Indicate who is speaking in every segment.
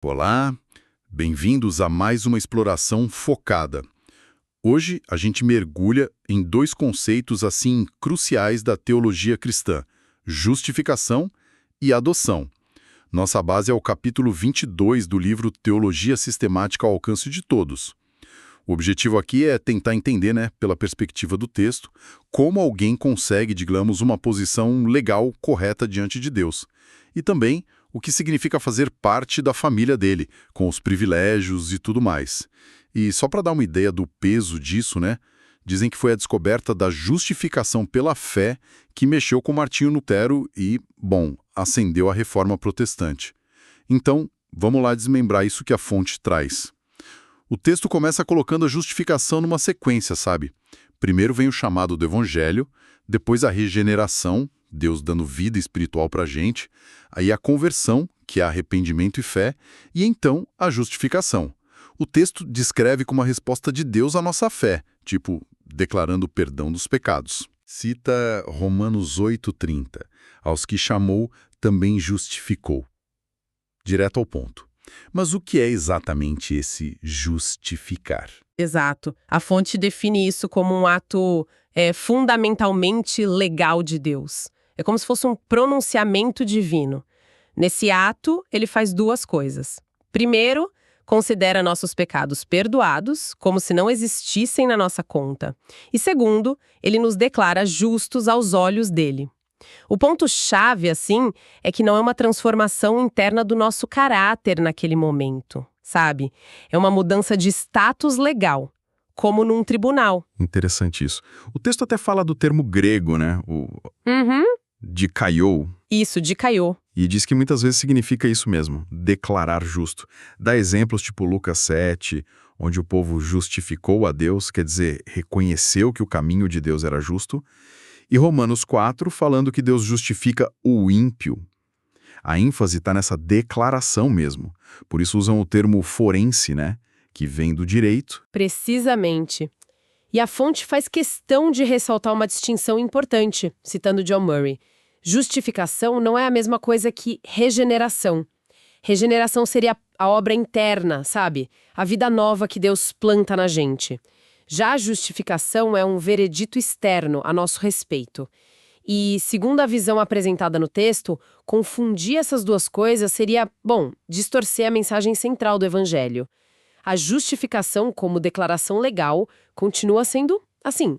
Speaker 1: Olá, bem-vindos a mais uma exploração focada. Hoje a gente mergulha em dois conceitos assim cruciais da teologia cristã: justificação e adoção. Nossa base é o capítulo 22 do livro Teologia Sistemática ao Alcance de Todos. O objetivo aqui é tentar entender, pela perspectiva do texto, como alguém consegue, digamos, uma posição legal correta diante de Deus. E também o que significa fazer parte da família dele, com os privilégios e tudo mais. E só para dar uma ideia do peso disso, dizem que foi a descoberta da justificação pela fé que mexeu com Martinho Lutero e, acendeu a Reforma Protestante. Então, vamos lá desmembrar isso que a fonte traz. O texto começa colocando a justificação numa sequência, sabe? Primeiro vem o chamado do Evangelho, depois a regeneração, Deus dando vida espiritual pra gente, aí a conversão, que é arrependimento e fé, e então a justificação. O texto descreve como a resposta de Deus à nossa fé, tipo, declarando o perdão dos pecados. Cita Romanos 8,30, aos que chamou, também justificou. Direto ao ponto. Mas o que é exatamente esse justificar?
Speaker 2: Exato. A fonte define isso como um ato fundamentalmente legal de Deus. É como se fosse um pronunciamento divino. Nesse ato, ele faz duas coisas. Primeiro, considera nossos pecados perdoados, como se não existissem na nossa conta. E segundo, ele nos declara justos aos olhos dele. O ponto-chave, assim, é que não é uma transformação interna do nosso caráter naquele momento, sabe? É uma mudança de status legal, como num tribunal.
Speaker 1: Interessante isso. O texto até fala do termo grego, o dikaiou.
Speaker 2: Isso, dikaiou.
Speaker 1: E diz que muitas vezes significa isso mesmo, declarar justo. Dá exemplos tipo Lucas 7, onde o povo justificou a Deus, quer dizer, reconheceu que o caminho de Deus era justo. E Romanos 4, falando que Deus justifica o ímpio. A ênfase está nessa declaração mesmo. Por isso usam o termo forense, que vem do direito.
Speaker 2: Precisamente. E a fonte faz questão de ressaltar uma distinção importante, citando John Murray. Justificação não é a mesma coisa que regeneração. Regeneração seria a obra interna, sabe? A vida nova que Deus planta na gente. Já a justificação é um veredito externo a nosso respeito. E, segundo a visão apresentada no texto, confundir essas duas coisas seria, distorcer a mensagem central do Evangelho. A justificação, como declaração legal, continua sendo,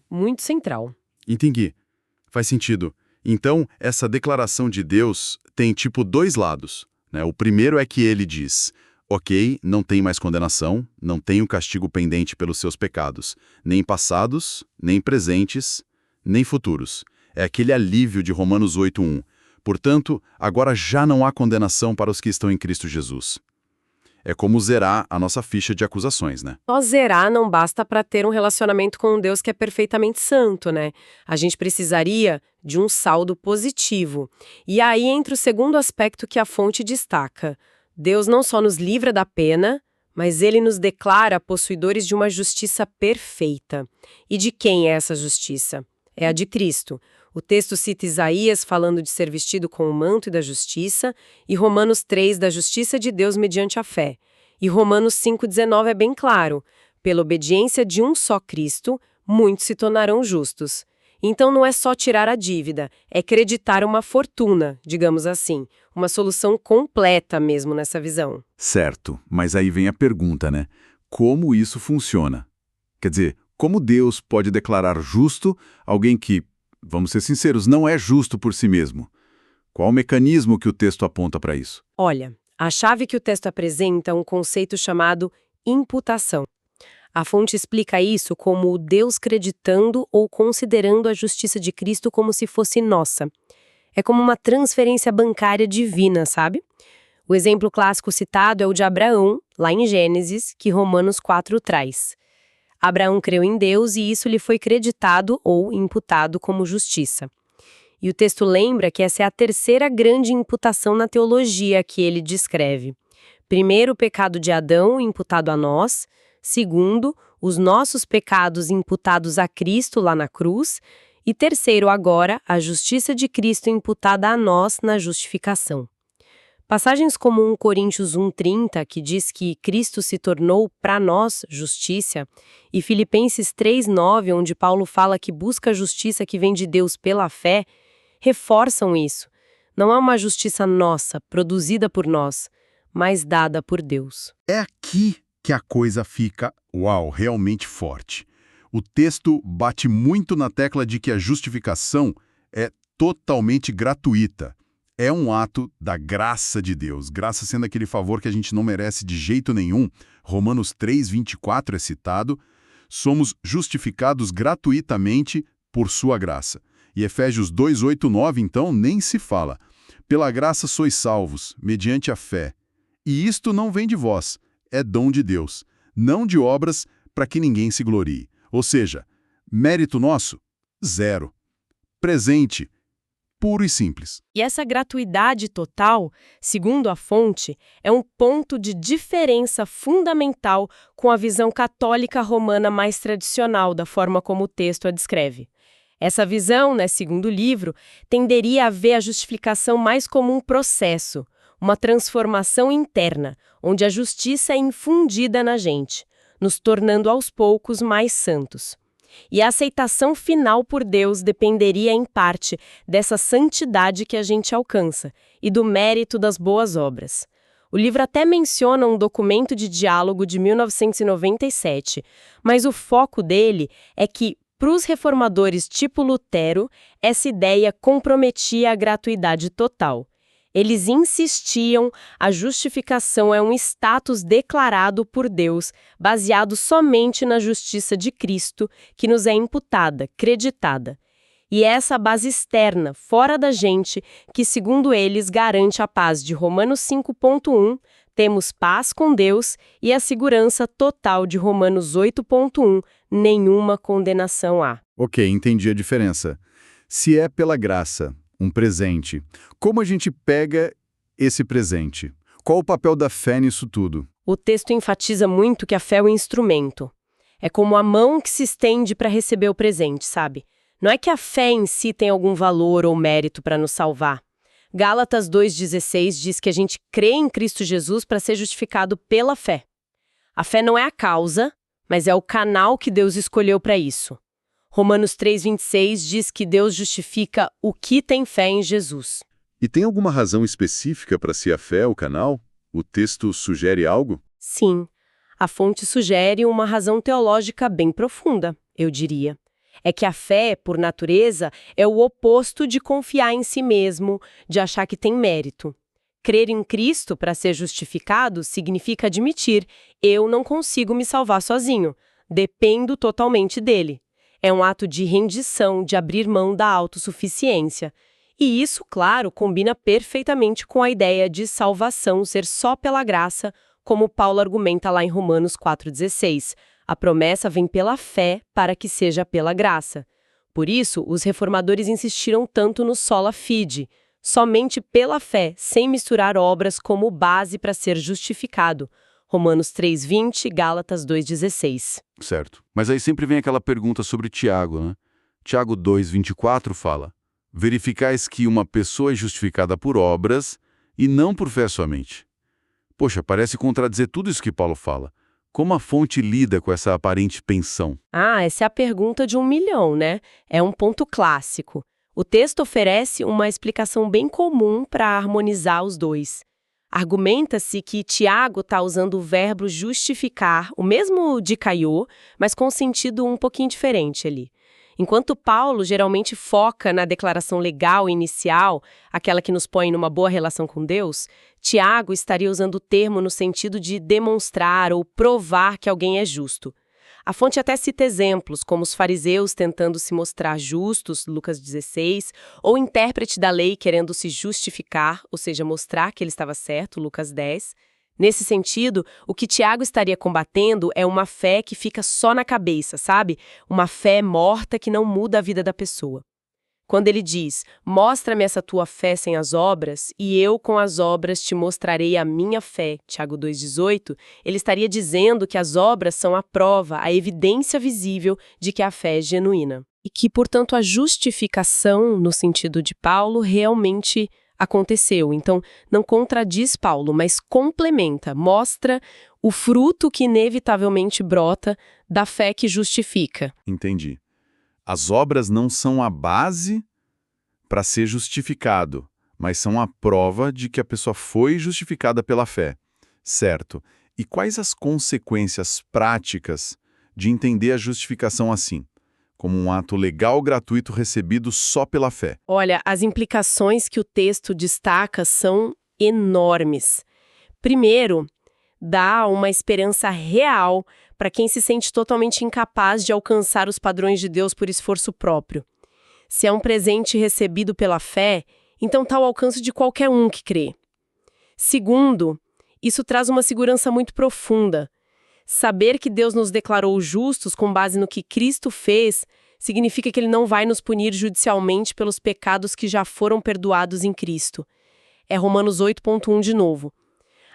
Speaker 2: muito central.
Speaker 1: Entendi. Faz sentido. Então, essa declaração de Deus tem, dois lados. O primeiro é que ele diz: ok, não tem mais condenação, não tem um castigo pendente pelos seus pecados, nem passados, nem presentes, nem futuros. É aquele alívio de Romanos 8,1. Portanto, agora já não há condenação para os que estão em Cristo Jesus. É como zerar a nossa ficha de acusações,
Speaker 2: Só zerar não basta para ter um relacionamento com um Deus que é perfeitamente santo, A gente precisaria de um saldo positivo. E aí entra o segundo aspecto que a fonte destaca. Deus não só nos livra da pena, mas ele nos declara possuidores de uma justiça perfeita. E de quem é essa justiça? É a de Cristo. O texto cita Isaías falando de ser vestido com o manto da justiça e Romanos 3 da justiça de Deus mediante a fé. E Romanos 5,19 é bem claro: pela obediência de um só Cristo, muitos se tornarão justos. Então não é só tirar a dívida, é creditar uma fortuna, digamos assim. Uma solução completa mesmo nessa visão.
Speaker 1: Certo, mas aí vem a pergunta, Como isso funciona? Quer dizer, como Deus pode declarar justo alguém que, vamos ser sinceros, não é justo por si mesmo? Qual o mecanismo que o texto aponta para isso?
Speaker 2: Olha, a chave que o texto apresenta é um conceito chamado imputação. A fonte explica isso como o Deus creditando ou considerando a justiça de Cristo como se fosse nossa. É como uma transferência bancária divina, sabe? O exemplo clássico citado é o de Abraão, lá em Gênesis, que Romanos 4 traz. Abraão creu em Deus e isso lhe foi creditado ou imputado como justiça. E o texto lembra que essa é a terceira grande imputação na teologia que ele descreve. Primeiro, o pecado de Adão imputado a nós. Segundo, os nossos pecados imputados a Cristo lá na cruz. E terceiro, agora, a justiça de Cristo imputada a nós na justificação. Passagens como 1 Coríntios 1,30, que diz que Cristo se tornou para nós justiça, e Filipenses 3,9, onde Paulo fala que busca a justiça que vem de Deus pela fé, reforçam isso. Não é uma justiça nossa, produzida por nós, mas dada por Deus.
Speaker 1: É aqui que a coisa fica, realmente forte. O texto bate muito na tecla de que a justificação é totalmente gratuita. É um ato da graça de Deus, graça sendo aquele favor que a gente não merece de jeito nenhum. Romanos 3,24 é citado, somos justificados gratuitamente por sua graça. E Efésios 2, 8, 9, então, nem se fala. Pela graça sois salvos, mediante a fé. E isto não vem de vós, é dom de Deus, não de obras para que ninguém se glorie. Ou seja, mérito nosso? Zero. Presente, puro e simples.
Speaker 2: E essa gratuidade total, segundo a fonte, é um ponto de diferença fundamental com a visão católica romana mais tradicional da forma como o texto a descreve. Essa visão, segundo o livro, tenderia a ver a justificação mais como um processo, uma transformação interna, onde a justiça é infundida na gente, nos tornando aos poucos mais santos. E a aceitação final por Deus dependeria, em parte, dessa santidade que a gente alcança e do mérito das boas obras. O livro até menciona um documento de diálogo de 1997, mas o foco dele é que, para os reformadores tipo Lutero, essa ideia comprometia a gratuidade total. Eles insistiam a justificação é um status declarado por Deus, baseado somente na justiça de Cristo, que nos é imputada, creditada. E é essa base externa, fora da gente, que, segundo eles, garante a paz de Romanos 5,1, temos paz com Deus, e a segurança total de Romanos 8,1, nenhuma condenação há.
Speaker 1: Ok, entendi a diferença. Se é pela graça, um presente, como a gente pega esse presente? Qual o papel da fé nisso tudo?
Speaker 2: O texto enfatiza muito que a fé é o instrumento. É como a mão que se estende para receber o presente, sabe? Não é que a fé em si tem algum valor ou mérito para nos salvar. Gálatas 2,16 diz que a gente crê em Cristo Jesus para ser justificado pela fé. A fé não é a causa, mas é o canal que Deus escolheu para isso. Romanos 3,26 diz que Deus justifica o que tem fé em Jesus.
Speaker 1: E tem alguma razão específica para se a fé é o canal? O texto sugere algo?
Speaker 2: Sim, a fonte sugere uma razão teológica bem profunda, eu diria. É que a fé, por natureza, é o oposto de confiar em si mesmo, de achar que tem mérito. Crer em Cristo para ser justificado significa admitir: eu não consigo me salvar sozinho, dependo totalmente dele. É um ato de rendição, de abrir mão da autossuficiência. E isso, claro, combina perfeitamente com a ideia de salvação ser só pela graça, como Paulo argumenta lá em Romanos 4,16. A promessa vem pela fé para que seja pela graça. Por isso, os reformadores insistiram tanto no sola fide, somente pela fé, sem misturar obras como base para ser justificado. Romanos 3,20, Gálatas 2,16.
Speaker 1: Certo. Mas aí sempre vem aquela pergunta sobre Tiago, né? Tiago 2,24 fala: verificais que uma pessoa é justificada por obras e não por fé somente. Poxa, parece contradizer tudo isso que Paulo fala. Como a fonte lida com essa aparente pensão?
Speaker 2: Essa é a pergunta de 1 milhão, né? É um ponto clássico. O texto oferece uma explicação bem comum para harmonizar os dois. Argumenta-se que Tiago está usando o verbo justificar, o mesmo de dikaiô, mas com sentido um pouquinho diferente ali. Enquanto Paulo geralmente foca na declaração legal inicial, aquela que nos põe numa boa relação com Deus, Tiago estaria usando o termo no sentido de demonstrar ou provar que alguém é justo. A fonte até cita exemplos, como os fariseus tentando se mostrar justos, Lucas 16, ou o intérprete da lei querendo se justificar, ou seja, mostrar que ele estava certo, Lucas 10. Nesse sentido, o que Tiago estaria combatendo é uma fé que fica só na cabeça, sabe? Uma fé morta que não muda a vida da pessoa. Quando ele diz, mostra-me essa tua fé sem as obras, e eu com as obras te mostrarei a minha fé, Tiago 2,18, ele estaria dizendo que as obras são a prova, a evidência visível de que a fé é genuína. E que, portanto, a justificação, no sentido de Paulo, realmente aconteceu. Então, não contradiz Paulo, mas complementa, mostra o fruto que inevitavelmente brota da fé que justifica.
Speaker 1: Entendi. As obras não são a base para ser justificado, mas são a prova de que a pessoa foi justificada pela fé. Certo. E quais as consequências práticas de entender a justificação assim, como um ato legal gratuito recebido só pela fé?
Speaker 2: Olha, as implicações que o texto destaca são enormes. Primeiro, dá uma esperança real para quem se sente totalmente incapaz de alcançar os padrões de Deus por esforço próprio. Se é um presente recebido pela fé, então está ao alcance de qualquer um que crê. Segundo, isso traz uma segurança muito profunda. Saber que Deus nos declarou justos com base no que Cristo fez significa que Ele não vai nos punir judicialmente pelos pecados que já foram perdoados em Cristo. É Romanos 8,1 de novo.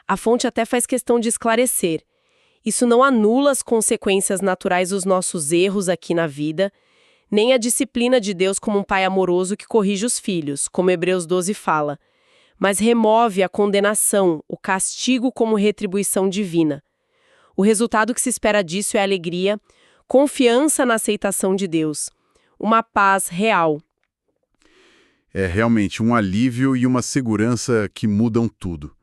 Speaker 2: A fonte até faz questão de esclarecer. Isso não anula as consequências naturais dos nossos erros aqui na vida, nem a disciplina de Deus como um pai amoroso que corrige os filhos, como Hebreus 12 fala, mas remove a condenação, o castigo como retribuição divina. O resultado que se espera disso é alegria, confiança na aceitação de Deus, uma paz real.
Speaker 1: É realmente um alívio e uma segurança que mudam tudo.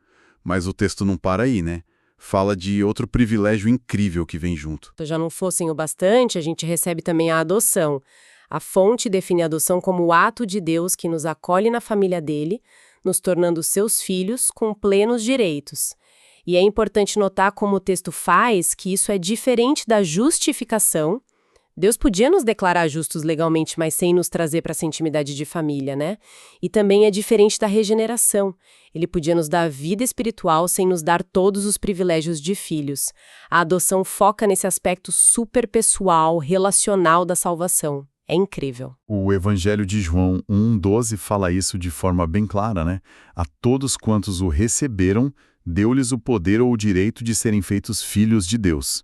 Speaker 1: Mas o texto não para aí, né? Fala de outro privilégio incrível que vem junto.
Speaker 2: Se já não fossem o bastante, a gente recebe também a adoção. A fonte define a adoção como o ato de Deus que nos acolhe na família dele, nos tornando seus filhos com plenos direitos. E é importante notar como o texto faz que isso é diferente da justificação. Deus podia nos declarar justos legalmente, mas sem nos trazer para essa intimidade de família, né? E também é diferente da regeneração. Ele podia nos dar vida espiritual sem nos dar todos os privilégios de filhos. A adoção foca nesse aspecto superpessoal, relacional da salvação. É incrível.
Speaker 1: O Evangelho de João 1,12 fala isso de forma bem clara, né? A todos quantos o receberam, deu-lhes o poder ou o direito de serem feitos filhos de Deus.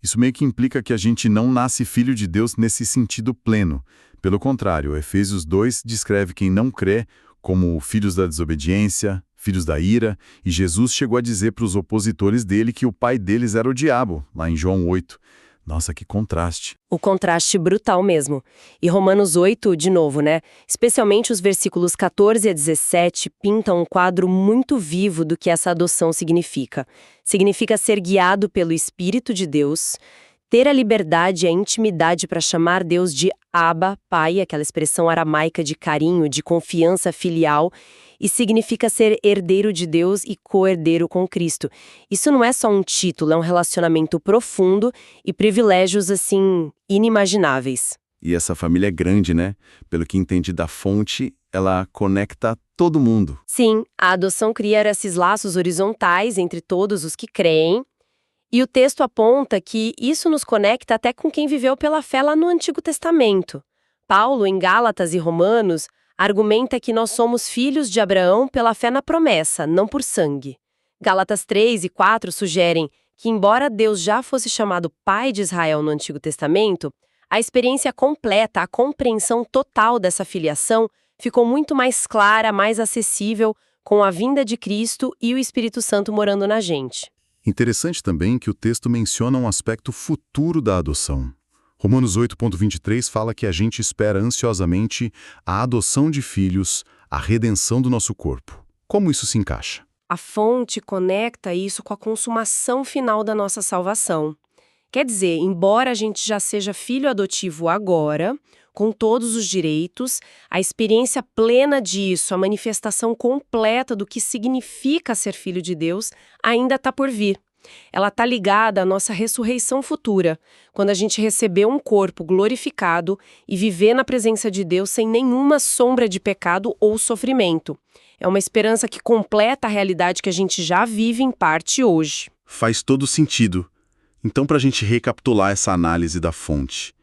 Speaker 1: Isso meio que implica que a gente não nasce filho de Deus nesse sentido pleno. Pelo contrário, Efésios 2 descreve quem não crê como filhos da desobediência, filhos da ira, e Jesus chegou a dizer para os opositores dele que o pai deles era o diabo, lá em João 8. Nossa, que contraste.
Speaker 2: O contraste brutal mesmo. E Romanos 8, de novo, né? Especialmente os versículos 14 a 17 pintam um quadro muito vivo do que essa adoção significa. Significa ser guiado pelo Espírito de Deus, ter a liberdade e a intimidade para chamar Deus de Abba, Pai, aquela expressão aramaica de carinho, de confiança filial, e significa ser herdeiro de Deus e co-herdeiro com Cristo. Isso não é só um título, é um relacionamento profundo e privilégios, assim, inimagináveis.
Speaker 1: E essa família é grande, né? Pelo que entende da fonte, ela conecta todo mundo.
Speaker 2: Sim, a adoção cria esses laços horizontais entre todos os que creem, e o texto aponta que isso nos conecta até com quem viveu pela fé lá no Antigo Testamento. Paulo, em Gálatas e Romanos, argumenta que nós somos filhos de Abraão pela fé na promessa, não por sangue. Gálatas 3 e 4 sugerem que, embora Deus já fosse chamado Pai de Israel no Antigo Testamento, a experiência completa, a compreensão total dessa filiação ficou muito mais clara, mais acessível com a vinda de Cristo e o Espírito Santo morando na gente.
Speaker 1: Interessante também que o texto menciona um aspecto futuro da adoção. Romanos 8,23 fala que a gente espera ansiosamente a adoção de filhos, a redenção do nosso corpo. Como isso se encaixa?
Speaker 2: A fonte conecta isso com a consumação final da nossa salvação. Quer dizer, embora a gente já seja filho adotivo agora, com todos os direitos, a experiência plena disso, a manifestação completa do que significa ser filho de Deus, ainda está por vir. Ela está ligada à nossa ressurreição futura, quando a gente receber um corpo glorificado e viver na presença de Deus sem nenhuma sombra de pecado ou sofrimento. É uma esperança que completa a realidade que a gente já vive em parte hoje.
Speaker 1: Faz todo sentido. Então, para a gente recapitular essa análise da fonte,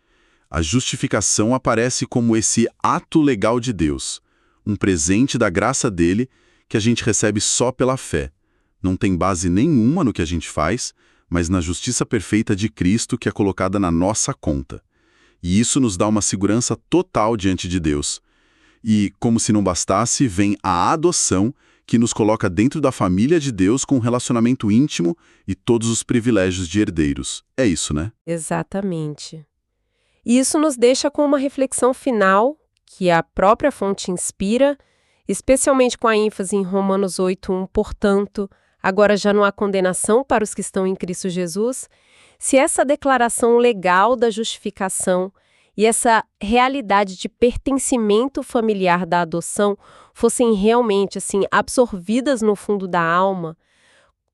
Speaker 1: a justificação aparece como esse ato legal de Deus, um presente da graça dele que a gente recebe só pela fé. Não tem base nenhuma no que a gente faz, mas na justiça perfeita de Cristo que é colocada na nossa conta. E isso nos dá uma segurança total diante de Deus. E, como se não bastasse, vem a adoção, que nos coloca dentro da família de Deus com um relacionamento íntimo e todos os privilégios de herdeiros. É isso, né?
Speaker 2: Exatamente. E isso nos deixa com uma reflexão final, que a própria fonte inspira, especialmente com a ênfase em Romanos 8:1, portanto, agora já não há condenação para os que estão em Cristo Jesus. Se essa declaração legal da justificação e essa realidade de pertencimento familiar da adoção fossem realmente assim absorvidas no fundo da alma,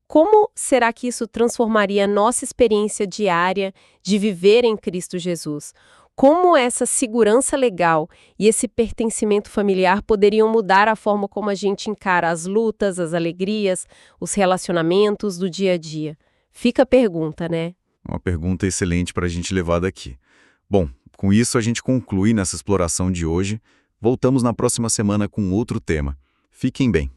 Speaker 2: como será que isso transformaria a nossa experiência diária de viver em Cristo Jesus? Como essa segurança legal e esse pertencimento familiar poderiam mudar a forma como a gente encara as lutas, as alegrias, os relacionamentos do dia a dia? Fica a pergunta, né?
Speaker 3: Uma pergunta excelente para a gente levar daqui. Bom, com isso a gente conclui nessa exploração de hoje. Voltamos na próxima semana com outro tema. Fiquem bem.